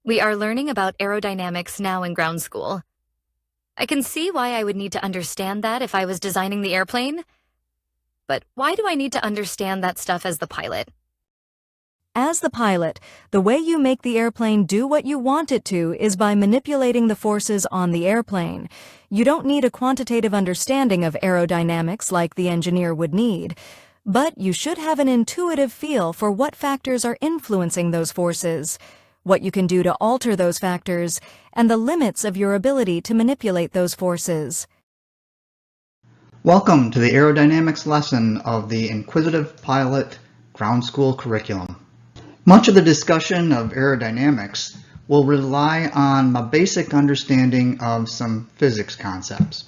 We are learning about aerodynamics now in ground school. I can see why I would need to understand that if I was designing the airplane. But why do I need to understand that stuff as the pilot? As the pilot, the way you make the airplane do what you want it to is by manipulating the forces on the airplane. You don't need a quantitative understanding of aerodynamics like the engineer would need, but you should have an intuitive feel for what factors are influencing those forces, what you can do to alter those factors, and the limits of your ability to manipulate those forces. Welcome to the aerodynamics lesson of the Inquisitive Pilot Ground School curriculum. Much of the discussion of aerodynamics will rely on a basic understanding of some physics concepts.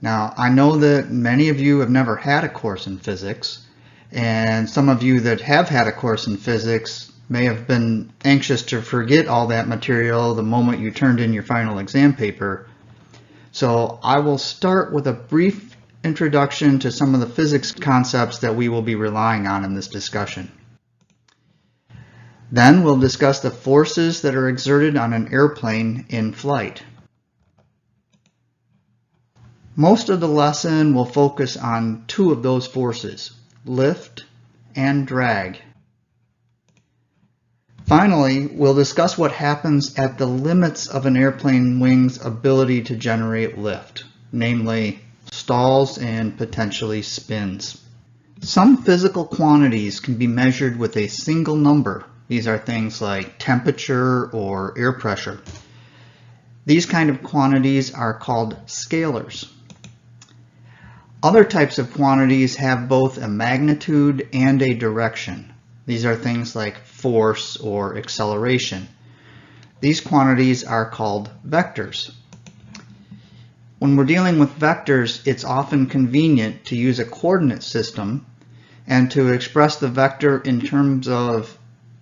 Now, I know that many of you have never had a course in physics, and some of you that have had a course in physics may have been anxious to forget all that material the moment you turned in your final exam paper. So I will start with a brief introduction to some of the physics concepts that we will be relying on in this discussion. Then we'll discuss the forces that are exerted on an airplane in flight. Most of the lesson will focus on two of those forces, lift and drag. Finally, we'll discuss what happens at the limits of an airplane wing's ability to generate lift, namely stalls and potentially spins. Some physical quantities can be measured with a single number. These are things like temperature or air pressure. These kind of quantities are called scalars. Other types of quantities have both a magnitude and a direction. These are things like force or acceleration. These quantities are called vectors. When we're dealing with vectors, it's often convenient to use a coordinate system and to express the vector in terms of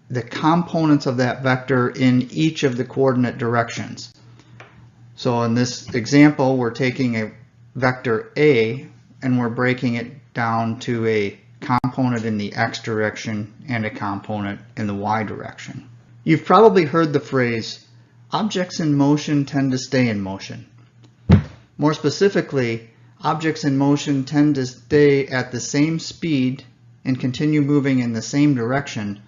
the components of that vector in each of the coordinate directions. So in this example, we're taking a vector A and we're breaking it down to a component in the x direction and a component in the y direction. You've probably heard the phrase, objects in motion tend to stay in motion. More specifically, objects in motion tend to stay at the same speed and continue moving in the same direction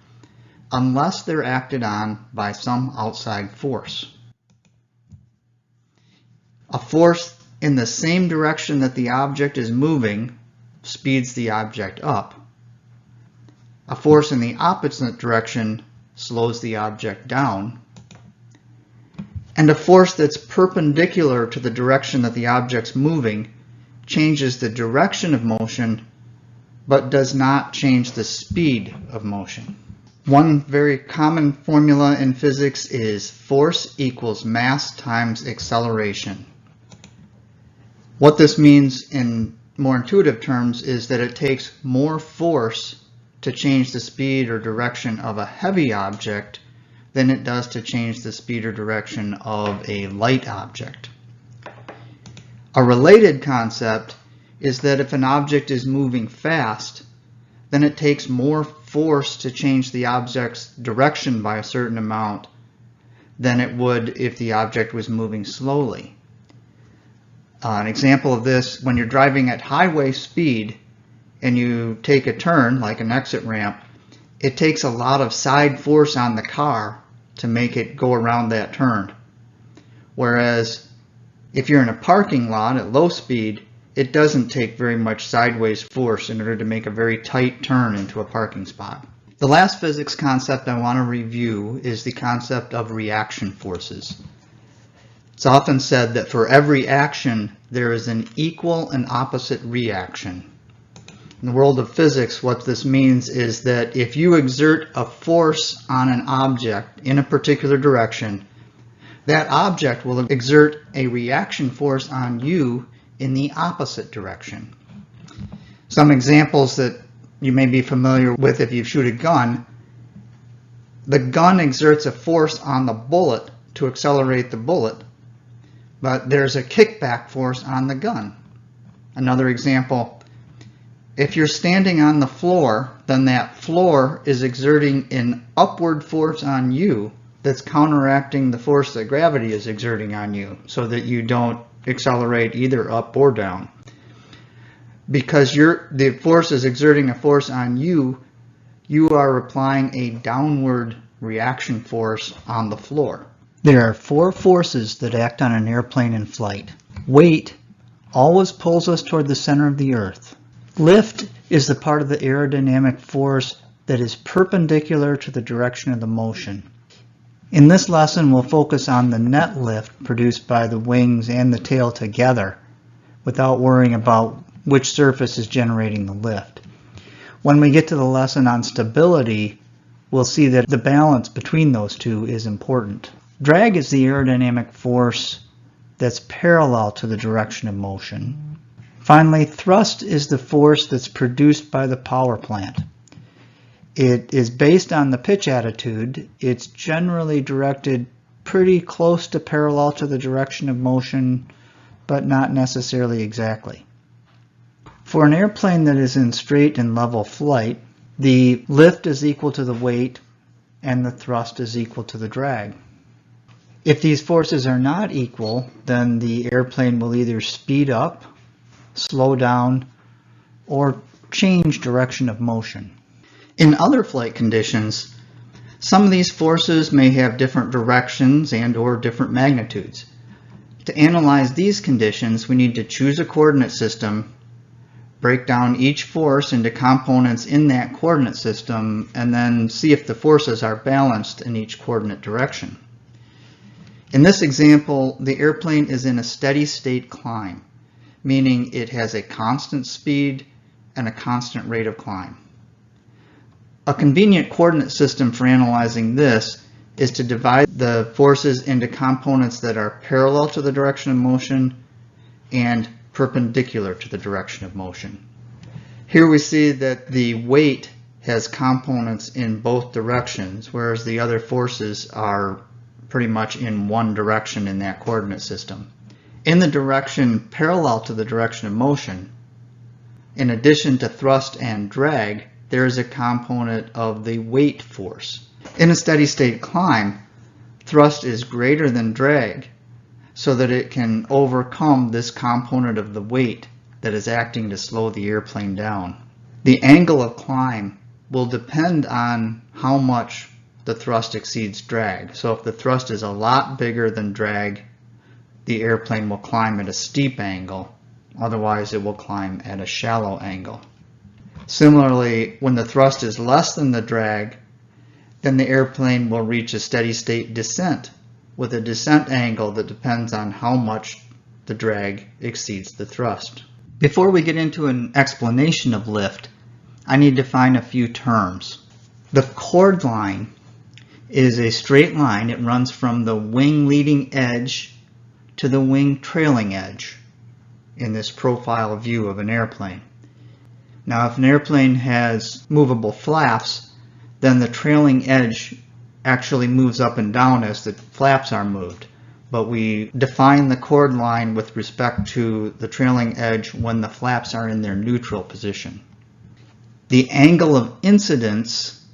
unless they're acted on by some outside force. A force in the same direction that the object is moving speeds the object up. A force in the opposite direction slows the object down. And a force that's perpendicular to the direction that the object's moving changes the direction of motion, but does not change the speed of motion. One very common formula in physics is force equals mass times acceleration. What this means in more intuitive terms is that it takes more force to change the speed or direction of a heavy object than it does to change the speed or direction of a light object. A related concept is that if an object is moving fast, then it takes more force to change the object's direction by a certain amount than it would if the object was moving slowly. An example of this, when you're driving at highway speed and you take a turn, like an exit ramp, it takes a lot of side force on the car to make it go around that turn. Whereas if you're in a parking lot at low speed, it doesn't take very much sideways force in order to make a very tight turn into a parking spot. The last physics concept I want to review is the concept of reaction forces. It's often said that for every action, there is an equal and opposite reaction. In the world of physics, what this means is that if you exert a force on an object in a particular direction, that object will exert a reaction force on you in the opposite direction. Some examples that you may be familiar with if you shoot a gun, the gun exerts a force on the bullet to accelerate the bullet, but there's a kickback force on the gun. Another example, if you're standing on the floor, then that floor is exerting an upward force on you that's counteracting the force that gravity is exerting on you so that you don't accelerate either up or down. Because the force is exerting a force on you, you are applying a downward reaction force on the floor. There are 4 forces that act on an airplane in flight. Weight always pulls us toward the center of the earth. Lift is the part of the aerodynamic force that is perpendicular to the direction of the motion. In this lesson, we'll focus on the net lift produced by the wings and the tail together without worrying about which surface is generating the lift. When we get to the lesson on stability, we'll see that the balance between those two is important. Drag is the aerodynamic force that's parallel to the direction of motion. Finally, thrust is the force that's produced by the power plant. It is based on the pitch attitude. It's generally directed pretty close to parallel to the direction of motion, but not necessarily exactly. For an airplane that is in straight and level flight, the lift is equal to the weight and the thrust is equal to the drag. If these forces are not equal, then the airplane will either speed up, slow down, or change direction of motion. In other flight conditions, some of these forces may have different directions and/or different magnitudes. To analyze these conditions, we need to choose a coordinate system, break down each force into components in that coordinate system, and then see if the forces are balanced in each coordinate direction. In this example, the airplane is in a steady state climb, meaning it has a constant speed and a constant rate of climb. A convenient coordinate system for analyzing this is to divide the forces into components that are parallel to the direction of motion and perpendicular to the direction of motion. Here we see that the weight has components in both directions, whereas the other forces are pretty much in one direction in that coordinate system. In the direction parallel to the direction of motion, in addition to thrust and drag, there is a component of the weight force. In a steady state climb, thrust is greater than drag so that it can overcome this component of the weight that is acting to slow the airplane down. The angle of climb will depend on how much the thrust exceeds drag. So if the thrust is a lot bigger than drag, the airplane will climb at a steep angle. Otherwise, it will climb at a shallow angle. Similarly, when the thrust is less than the drag, then the airplane will reach a steady state descent with a descent angle that depends on how much the drag exceeds the thrust. Before we get into an explanation of lift, I need to define a few terms. The chord line is a straight line. It runs from the wing leading edge to the wing trailing edge in this profile view of an airplane. Now, if an airplane has movable flaps, then the trailing edge actually moves up and down as the flaps are moved. But we define the chord line with respect to the trailing edge when the flaps are in their neutral position. The angle of incidence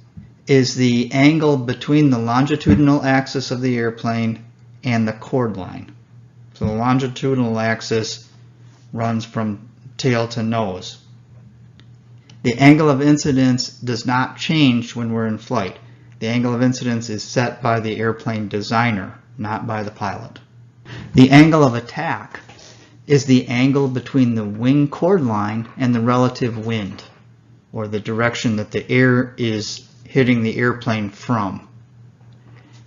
is the angle between the longitudinal axis of the airplane and the chord line. So the longitudinal axis runs from tail to nose. The angle of incidence does not change when we're in flight. The angle of incidence is set by the airplane designer, not by the pilot. The angle of attack is the angle between the wing chord line and the relative wind, or the direction that the air is hitting the airplane from.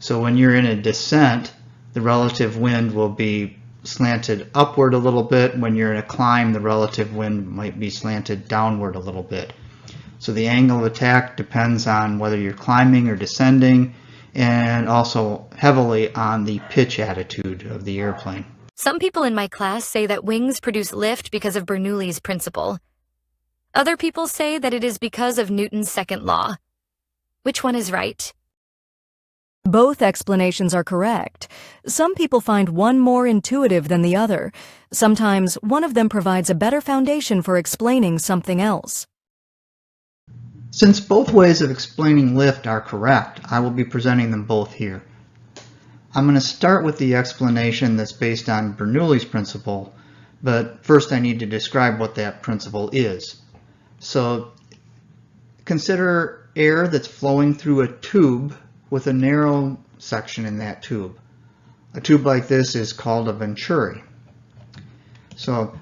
So when you're in a descent, the relative wind will be slanted upward a little bit. When you're in a climb, the relative wind might be slanted downward a little bit. So the angle of attack depends on whether you're climbing or descending, and also heavily on the pitch attitude of the airplane. Some people in my class say that wings produce lift because of Bernoulli's principle. Other people say that it is because of Newton's second law. Which one is right? Both explanations are correct. Some people find one more intuitive than the other. Sometimes one of them provides a better foundation for explaining something else. Since both ways of explaining lift are correct, I will be presenting them both here. I'm going to start with the explanation that's based on Bernoulli's principle, but first I need to describe what that principle is. So consider air that's flowing through a tube with a narrow section in that tube. A tube like this is called a venturi. So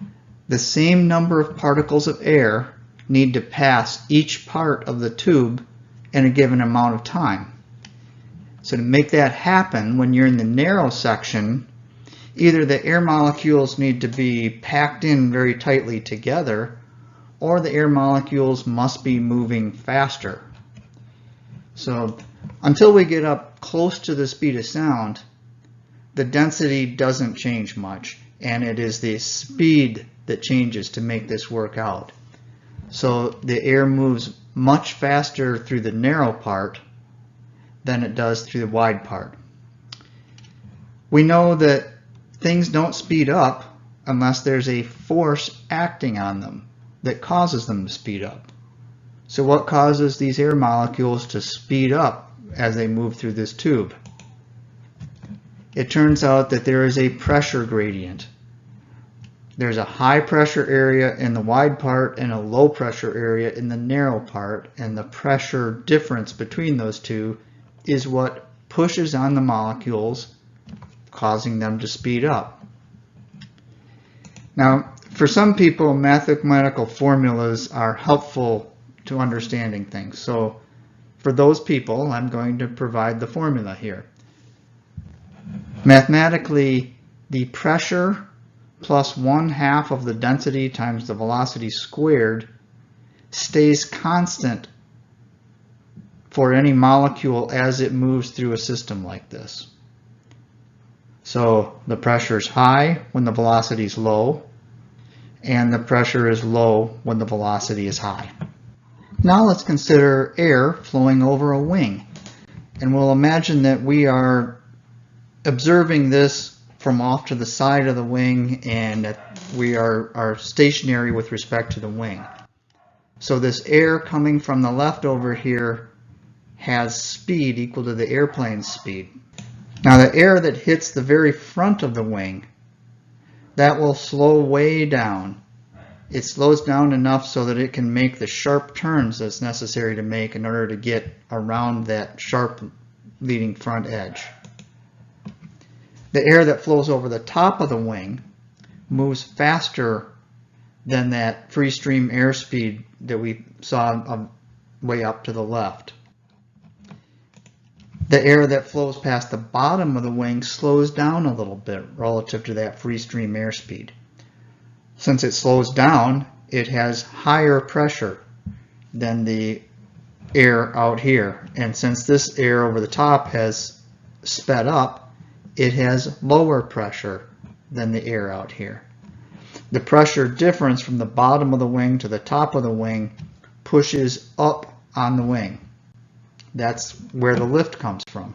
the same number of particles of air need to pass each part of the tube in a given amount of time. So to make that happen, when you're in the narrow section, either the air molecules need to be packed in very tightly together, or the air molecules must be moving faster. So until we get up close to the speed of sound, the density doesn't change much, and it is the speed that changes to make this work out. So the air moves much faster through the narrow part than it does through the wide part. We know that things don't speed up unless there's a force acting on them that causes them to speed up. So what causes these air molecules to speed up as they move through this tube? It turns out that there is a pressure gradient. There's a high pressure area in the wide part and a low pressure area in the narrow part, and the pressure difference between those two is what pushes on the molecules, causing them to speed up. Now, for some people, mathematical formulas are helpful to understanding things. So for those people, I'm going to provide the formula here. Mathematically, the pressure plus 1/2 of the density times the velocity squared stays constant for any molecule as it moves through a system like this. So the pressure is high when the velocity is low, and the pressure is low when the velocity is high. Now let's consider air flowing over a wing, and we'll imagine that we are observing this from off to the side of the wing, and that we are stationary with respect to the wing. So this air coming from the left over here has speed equal to the airplane's speed. Now the air that hits the very front of the wing, that will slow way down. It slows down enough so that it can make the sharp turns that's necessary to make in order to get around that sharp leading front edge. The air that flows over the top of the wing moves faster than that free stream airspeed that we saw way up to the left. The air that flows past the bottom of the wing slows down a little bit relative to that free stream airspeed. Since it slows down, it has higher pressure than the air out here. And since this air over the top has sped up, it has lower pressure than the air out here. The pressure difference from the bottom of the wing to the top of the wing pushes up on the wing. That's where the lift comes from.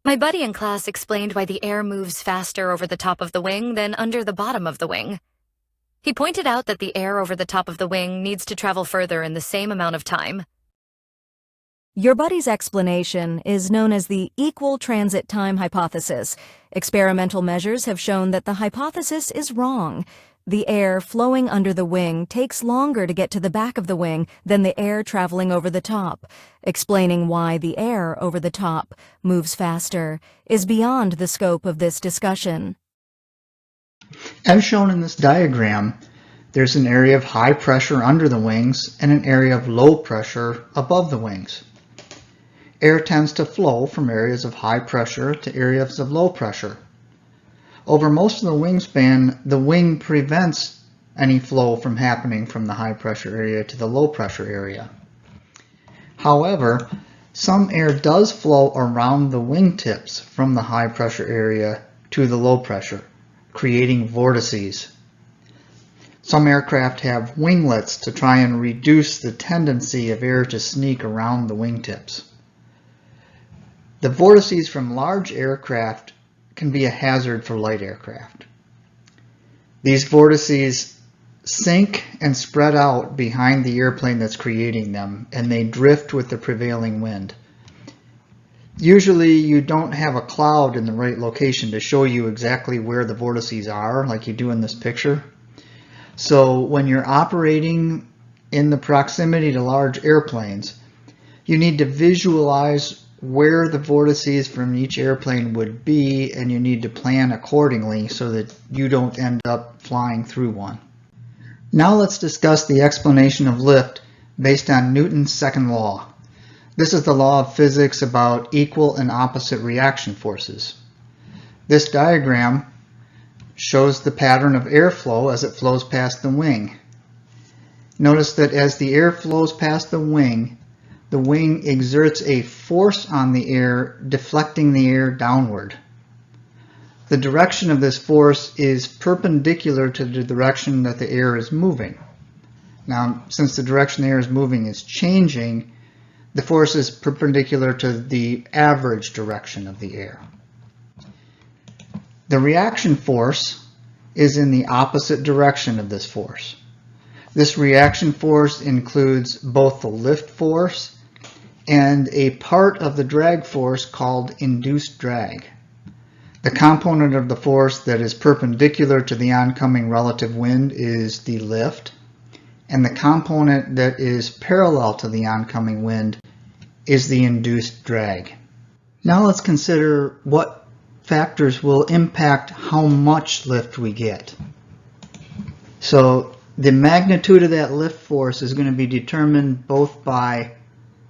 My buddy in class explained why the air moves faster over the top of the wing than under the bottom of the wing. He pointed out that the air over the top of the wing needs to travel further in the same amount of time. Your buddy's explanation is known as the equal transit time hypothesis. Experimental measures have shown that the hypothesis is wrong. The air flowing under the wing takes longer to get to the back of the wing than the air traveling over the top. Explaining why the air over the top moves faster is beyond the scope of this discussion. As shown in this diagram, there's an area of high pressure under the wings and an area of low pressure above the wings. Air tends to flow from areas of high pressure to areas of low pressure. Over most of the wingspan, the wing prevents any flow from happening from the high pressure area to the low pressure area. However, some air does flow around the wingtips from the high pressure area to the low pressure, creating vortices. Some aircraft have winglets to try and reduce the tendency of air to sneak around the wingtips. The vortices from large aircraft can be a hazard for light aircraft. These vortices sink and spread out behind the airplane that's creating them, and they drift with the prevailing wind. Usually you don't have a cloud in the right location to show you exactly where the vortices are, like you do in this picture. So when you're operating in the proximity to large airplanes, you need to visualize where the vortices from each airplane would be, and you need to plan accordingly so that you don't end up flying through one. Now let's discuss the explanation of lift based on Newton's second law. This is the law of physics about equal and opposite reaction forces. This diagram shows the pattern of airflow as it flows past the wing. Notice that as the air flows past the wing exerts a force on the air, deflecting the air downward. The direction of this force is perpendicular to the direction that the air is moving. Now, since the direction the air is moving is changing, the force is perpendicular to the average direction of the air. The reaction force is in the opposite direction of this force. This reaction force includes both the lift force and a part of the drag force called induced drag. The component of the force that is perpendicular to the oncoming relative wind is the lift, and the component that is parallel to the oncoming wind is the induced drag. Now let's consider what factors will impact how much lift we get. So the magnitude of that lift force is going to be determined both by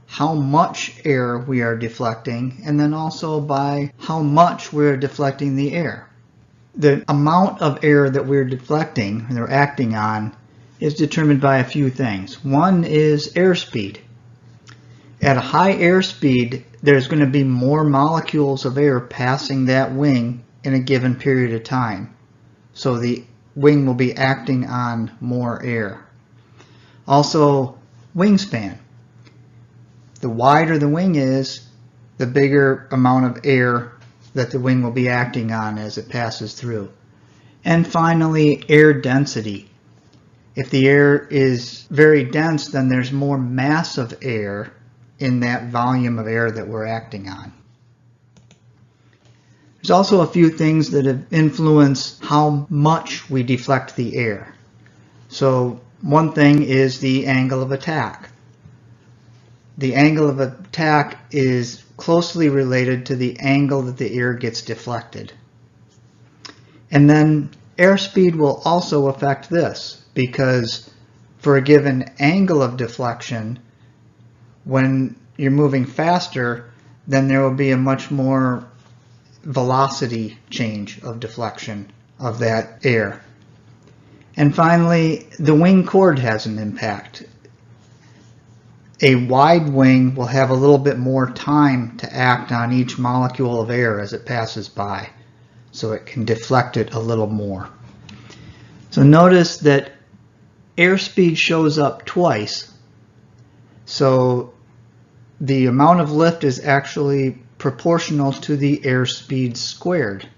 how much air we are deflecting and then also by how much we're deflecting the air. The amount of air that we're deflecting or acting on is determined by a few things. One is airspeed. At a high airspeed, there's going to be more molecules of air passing that wing in a given period of time. So the wing will be acting on more air. Also, wingspan. The wider the wing is, the bigger amount of air that the wing will be acting on as it passes through. And finally, air density. If the air is very dense, then there's more mass of air in that volume of air that we're acting on. There's also a few things that have influenced how much we deflect the air. So one thing is the angle of attack. The angle of attack is closely related to the angle that the air gets deflected. And then airspeed will also affect this, because for a given angle of deflection, when you're moving faster, then there will be a much more velocity change of deflection of that air. And finally, the wing chord has an impact. A wide wing will have a little bit more time to act on each molecule of air as it passes by, so it can deflect it a little more. So notice that airspeed shows up twice. So the amount of lift is actually proportional to the airspeed squared.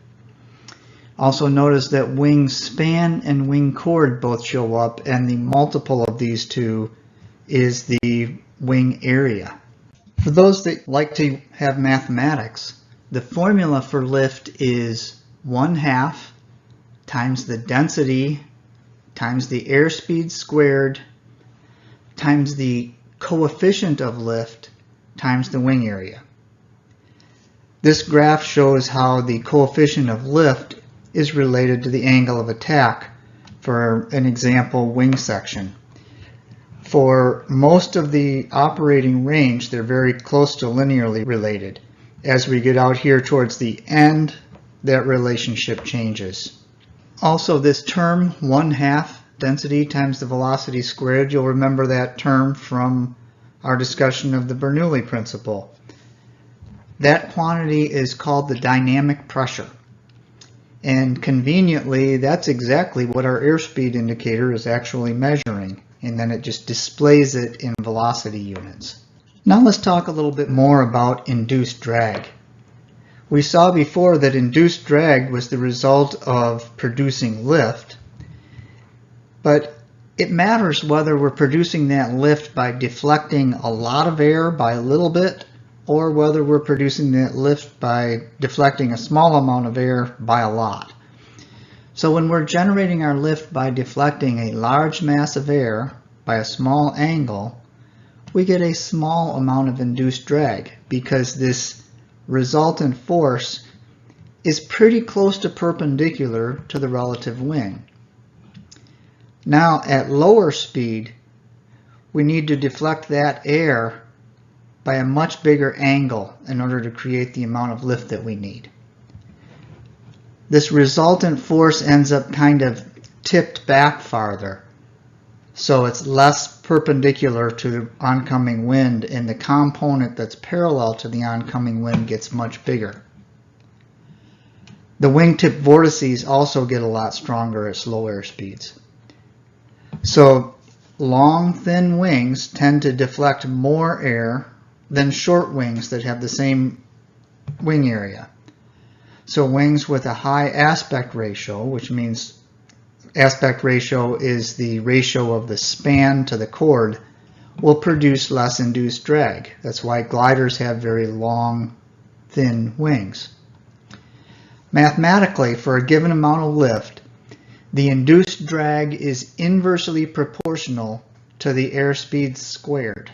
Also notice that wing span and wing chord both show up, and the multiple of these two is the wing area. For those that like to have mathematics, the formula for lift is 1/2 times the density times the airspeed squared times the coefficient of lift times the wing area. This graph shows how the coefficient of lift is related to the angle of attack for an example wing section. For most of the operating range, they're very close to linearly related. As we get out here towards the end, that relationship changes. Also, this term, 1/2 density times the velocity squared, you'll remember that term from our discussion of the Bernoulli principle. That quantity is called the dynamic pressure. And conveniently, that's exactly what our airspeed indicator is actually measuring, and then it just displays it in velocity units. Now let's talk a little bit more about induced drag. We saw before that induced drag was the result of producing lift, but it matters whether we're producing that lift by deflecting a lot of air by a little bit or whether we're producing that lift by deflecting a small amount of air by a lot. So when we're generating our lift by deflecting a large mass of air by a small angle, we get a small amount of induced drag because this resultant force is pretty close to perpendicular to the relative wing. Now at lower speed, we need to deflect that air by a much bigger angle in order to create the amount of lift that we need. This resultant force ends up kind of tipped back farther, so it's less perpendicular to the oncoming wind, and the component that's parallel to the oncoming wind gets much bigger. The wingtip vortices also get a lot stronger at slow air speeds. So long, thin wings tend to deflect more air than short wings that have the same wing area. So wings with a high aspect ratio, which means aspect ratio is the ratio of the span to the chord, will produce less induced drag. That's why gliders have very long, thin wings. Mathematically, for a given amount of lift, the induced drag is inversely proportional to the airspeed squared.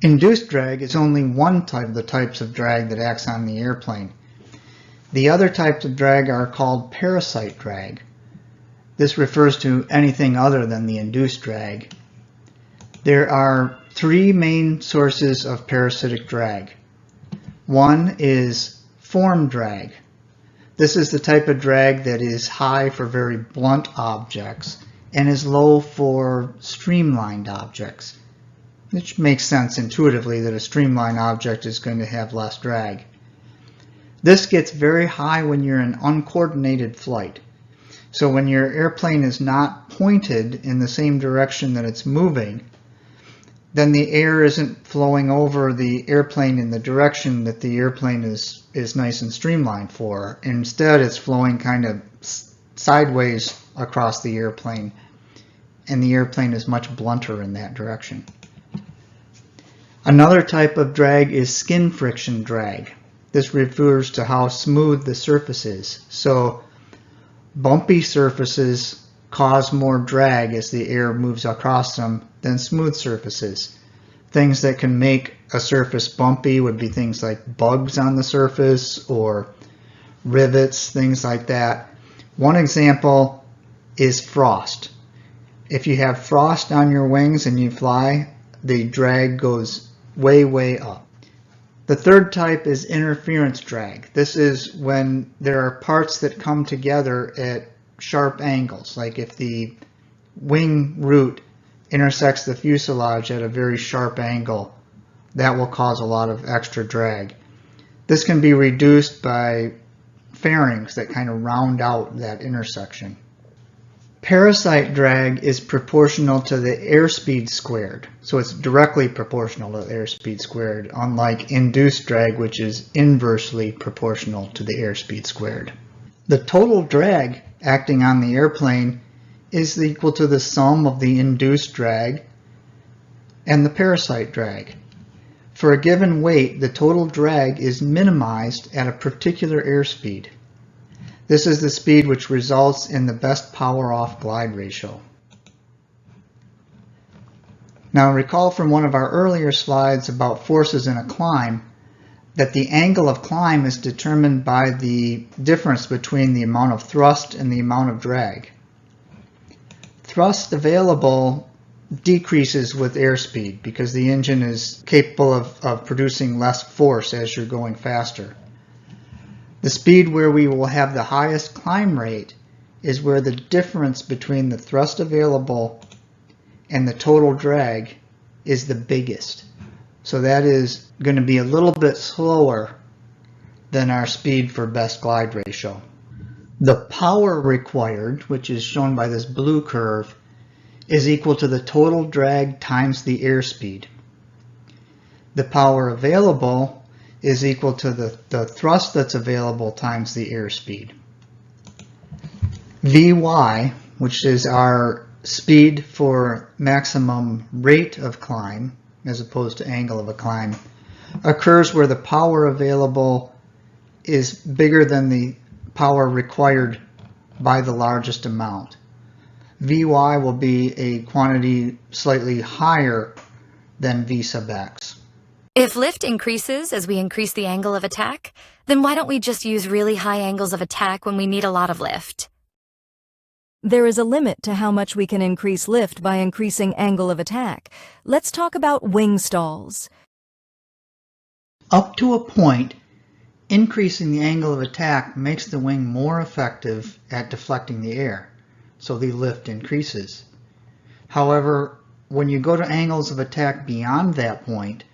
Induced drag is only one type of the types of drag that acts on the airplane. The other types of drag are called parasite drag. This refers to anything other than the induced drag. There are three main sources of parasitic drag. One is form drag. This is the type of drag that is high for very blunt objects and is low for streamlined objects, which makes sense intuitively that a streamlined object is going to have less drag. This gets very high when you're in uncoordinated flight. So when your airplane is not pointed in the same direction that it's moving, then the air isn't flowing over the airplane in the direction that the airplane is nice and streamlined for. Instead, it's flowing kind of sideways across the airplane, and the airplane is much blunter in that direction. Another type of drag is skin friction drag. This refers to how smooth the surface is. So bumpy surfaces cause more drag as the air moves across them than smooth surfaces. Things that can make a surface bumpy would be things like bugs on the surface or rivets, things like that. One example is frost. If you have frost on your wings and you fly, the drag goes way, way up. The third type is interference drag. This is when there are parts that come together at sharp angles, like if the wing root intersects the fuselage at a very sharp angle, that will cause a lot of extra drag. This can be reduced by fairings that kind of round out that intersection. Parasite drag is proportional to the airspeed squared, so it's directly proportional to the airspeed squared, unlike induced drag, which is inversely proportional to the airspeed squared. The total drag acting on the airplane is equal to the sum of the induced drag and the parasite drag. For a given weight, the total drag is minimized at a particular airspeed. This is the speed which results in the best power-off glide ratio. Now recall from one of our earlier slides about forces in a climb that the angle of climb is determined by the difference between the amount of thrust and the amount of drag. Thrust available decreases with airspeed because the engine is capable of producing less force as you're going faster. The speed where we will have the highest climb rate is where the difference between the thrust available and the total drag is the biggest. So that is going to be a little bit slower than our speed for best glide ratio. The power required, which is shown by this blue curve, is equal to the total drag times the airspeed. The power available is equal to the thrust that's available times the airspeed. Vy, which is our speed for maximum rate of climb, as opposed to angle of a climb, occurs where the power available is bigger than the power required by the largest amount. Vy will be a quantity slightly higher than V sub x. If lift increases as we increase the angle of attack, then why don't we just use really high angles of attack when we need a lot of lift? There is a limit to how much we can increase lift by increasing angle of attack. Let's talk about wing stalls. Up to a point, increasing the angle of attack makes the wing more effective at deflecting the air, so the lift increases. However, when you go to angles of attack beyond that point,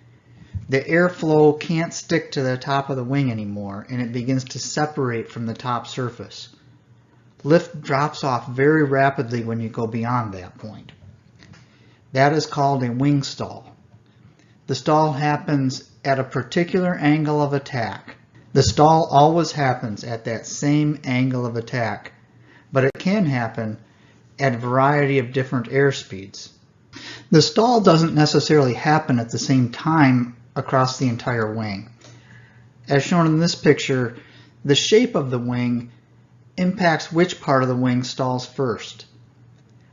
the airflow can't stick to the top of the wing anymore, and it begins to separate from the top surface. Lift drops off very rapidly when you go beyond that point. That is called a wing stall. The stall happens at a particular angle of attack. The stall always happens at that same angle of attack, but it can happen at a variety of different airspeeds. The stall doesn't necessarily happen at the same time across the entire wing. As shown in this picture, the shape of the wing impacts which part of the wing stalls first.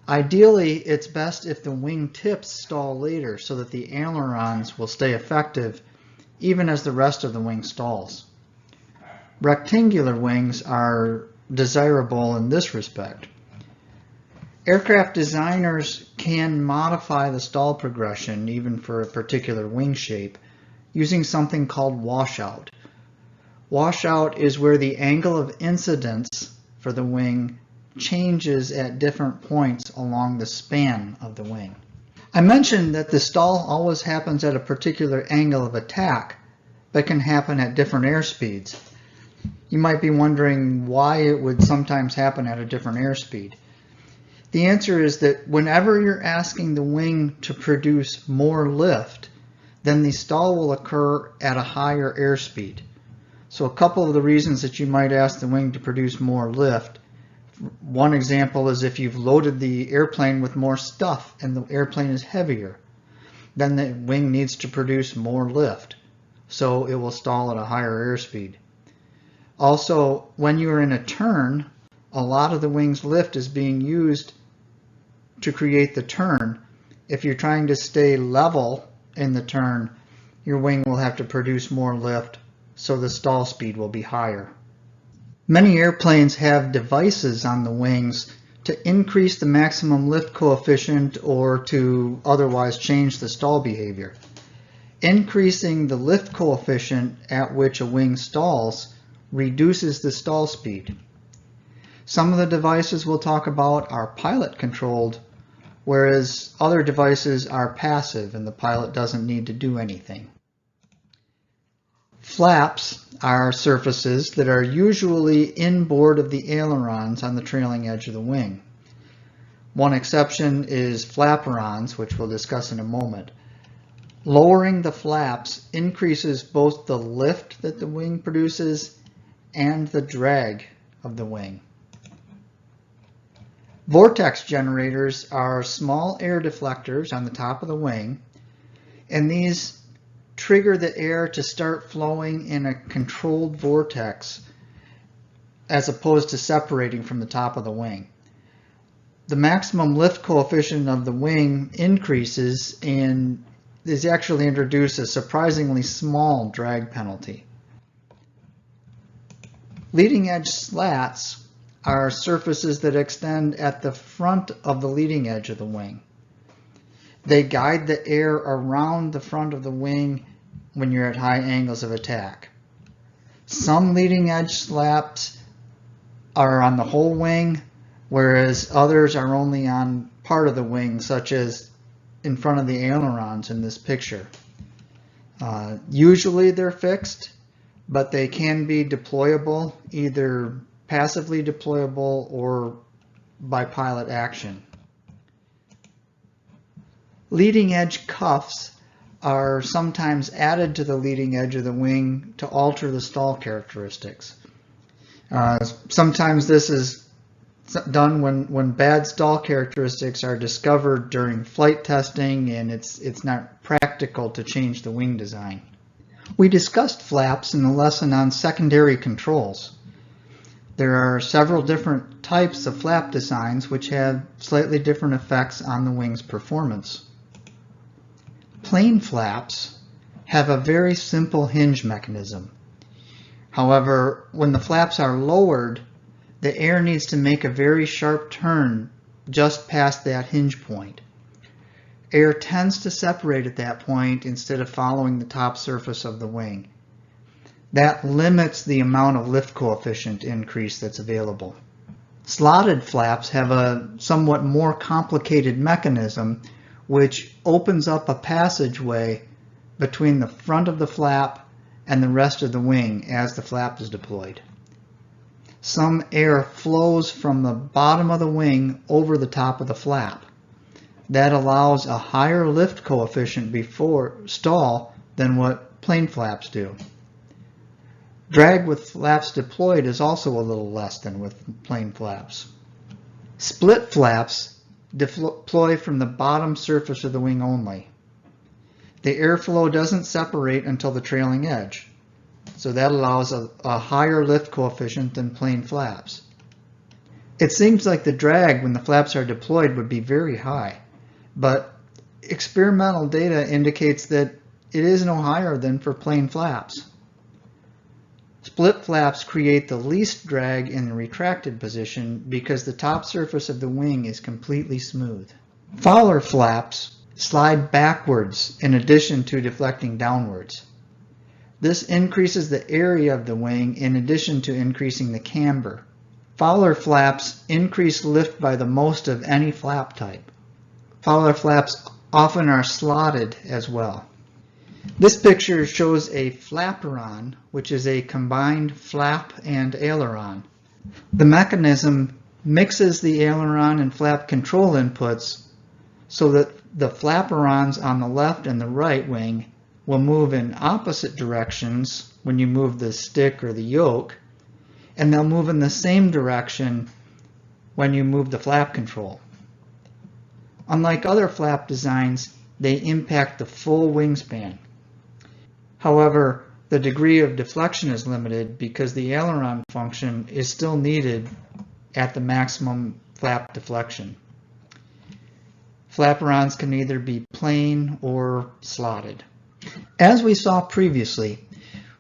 Ideally, it's best if the wing tips stall later so that the ailerons will stay effective even as the rest of the wing stalls. Rectangular wings are desirable in this respect. Aircraft designers can modify the stall progression even for a particular wing shape using something called washout. Washout is where the angle of incidence for the wing changes at different points along the span of the wing. I mentioned that the stall always happens at a particular angle of attack, but can happen at different airspeeds. You might be wondering why it would sometimes happen at a different airspeed. The answer is that whenever you're asking the wing to produce more lift, then the stall will occur at a higher airspeed. So a couple of the reasons that you might ask the wing to produce more lift. One example is if you've loaded the airplane with more stuff and the airplane is heavier, then the wing needs to produce more lift, so it will stall at a higher airspeed. Also, when you're in a turn, a lot of the wing's lift is being used to create the turn. If you're trying to stay level in the turn, your wing will have to produce more lift, so the stall speed will be higher. Many airplanes have devices on the wings to increase the maximum lift coefficient or to otherwise change the stall behavior. Increasing the lift coefficient at which a wing stalls reduces the stall speed. Some of the devices we'll talk about are pilot controlled, whereas other devices are passive and the pilot doesn't need to do anything. Flaps are surfaces that are usually inboard of the ailerons on the trailing edge of the wing. One exception is flaperons, which we'll discuss in a moment. Lowering the flaps increases both the lift that the wing produces and the drag of the wing. Vortex generators are small air deflectors on the top of the wing, and these trigger the air to start flowing in a controlled vortex as opposed to separating from the top of the wing. The maximum lift coefficient of the wing increases and these actually introduce a surprisingly small drag penalty. Leading edge slats are surfaces that extend at the front of the leading edge of the wing. They guide the air around the front of the wing when you're at high angles of attack. Some leading edge slats are on the whole wing, whereas others are only on part of the wing, such as in front of the ailerons in this picture. Usually they're fixed, but they can be deployable, either passively deployable or by pilot action. Leading edge cuffs are sometimes added to the leading edge of the wing to alter the stall characteristics. Sometimes this is done when bad stall characteristics are discovered during flight testing and it's not practical to change the wing design. We discussed flaps in the lesson on secondary controls. There are several different types of flap designs which have slightly different effects on the wing's performance. Plane flaps have a very simple hinge mechanism. However, when the flaps are lowered, the air needs to make a very sharp turn just past that hinge point. Air tends to separate at that point instead of following the top surface of the wing. That limits the amount of lift coefficient increase that's available. Slotted flaps have a somewhat more complicated mechanism which opens up a passageway between the front of the flap and the rest of the wing as the flap is deployed. Some air flows from the bottom of the wing over the top of the flap. That allows a higher lift coefficient before stall than what plane flaps do. Drag with flaps deployed is also a little less than with plane flaps. Split flaps deploy from the bottom surface of the wing only. The airflow doesn't separate until the trailing edge, so that allows a higher lift coefficient than plane flaps. It seems like the drag when the flaps are deployed would be very high, but experimental data indicates that it is no higher than for plane flaps. Split flaps create the least drag in the retracted position because the top surface of the wing is completely smooth. Fowler flaps slide backwards in addition to deflecting downwards. This increases the area of the wing in addition to increasing the camber. Fowler flaps increase lift by the most of any flap type. Fowler flaps often are slotted as well. This picture shows a flaperon, which is a combined flap and aileron. The mechanism mixes the aileron and flap control inputs so that the flaperons on the left and the right wing will move in opposite directions when you move the stick or the yoke, and they'll move in the same direction when you move the flap control. Unlike other flap designs, they impact the full wingspan. However, the degree of deflection is limited because the aileron function is still needed at the maximum flap deflection. Flaperons can either be plane or slotted. As we saw previously,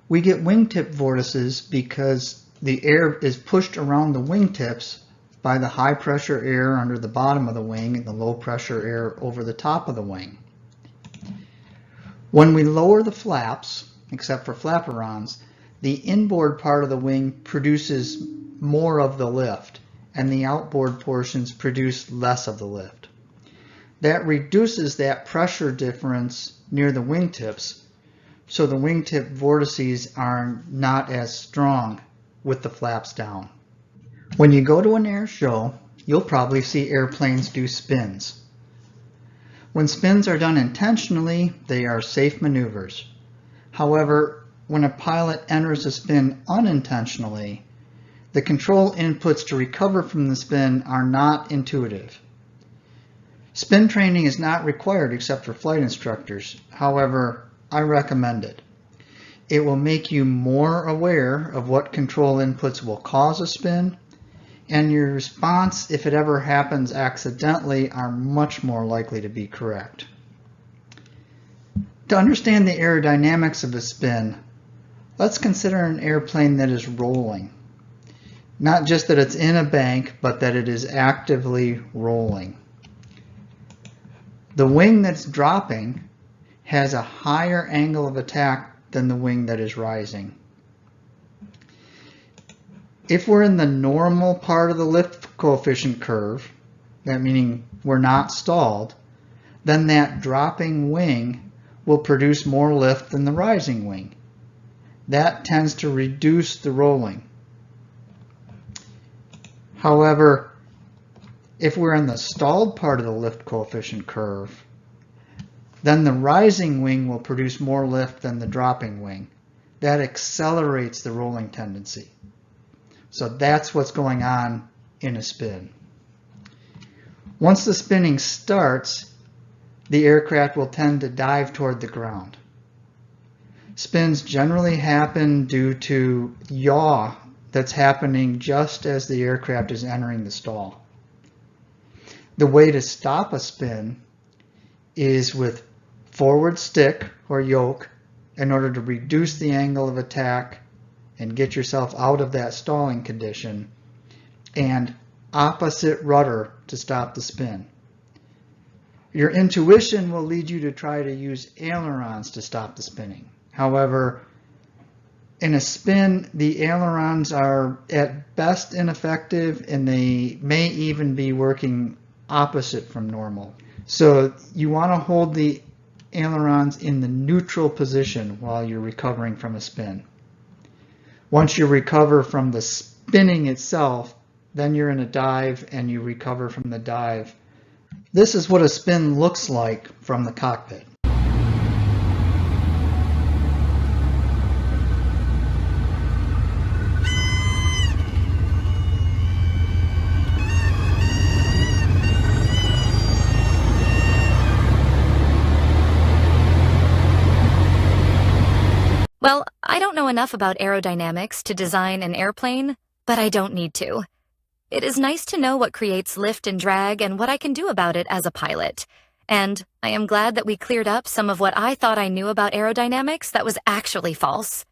we get wingtip vortices because the air is pushed around the wingtips by the high pressure air under the bottom of the wing and the low pressure air over the top of the wing. When we lower the flaps, except for flaperons, the inboard part of the wing produces more of the lift, and the outboard portions produce less of the lift. That reduces that pressure difference near the wingtips, so the wingtip vortices are not as strong with the flaps down. When you go to an air show, you'll probably see airplanes do spins. When spins are done intentionally, they are safe maneuvers. However, when a pilot enters a spin unintentionally, the control inputs to recover from the spin are not intuitive. Spin training is not required except for flight instructors. However, I recommend it. It will make you more aware of what control inputs will cause a spin, and your response, if it ever happens accidentally, are much more likely to be correct. To understand the aerodynamics of a spin, let's consider an airplane that is rolling. Not just that it's in a bank, but that it is actively rolling. The wing that's dropping has a higher angle of attack than the wing that is rising. If we're in the normal part of the lift coefficient curve, that meaning we're not stalled, then that dropping wing will produce more lift than the rising wing. That tends to reduce the rolling. However, if we're in the stalled part of the lift coefficient curve, then the rising wing will produce more lift than the dropping wing. That accelerates the rolling tendency. So that's what's going on in a spin. Once the spinning starts, the aircraft will tend to dive toward the ground. Spins generally happen due to yaw that's happening just as the aircraft is entering the stall. The way to stop a spin is with forward stick or yoke in order to reduce the angle of attack and get yourself out of that stalling condition, and opposite rudder to stop the spin. Your intuition will lead you to try to use ailerons to stop the spinning. However, in a spin, the ailerons are at best ineffective, and they may even be working opposite from normal. So you want to hold the ailerons in the neutral position while you're recovering from a spin. Once you recover from the spinning itself, then you're in a dive and you recover from the dive. This is what a spin looks like from the cockpit. Well, I don't know enough about aerodynamics to design an airplane, but I don't need to. It is nice to know what creates lift and drag and what I can do about it as a pilot. And I am glad that we cleared up some of what I thought I knew about aerodynamics that was actually false.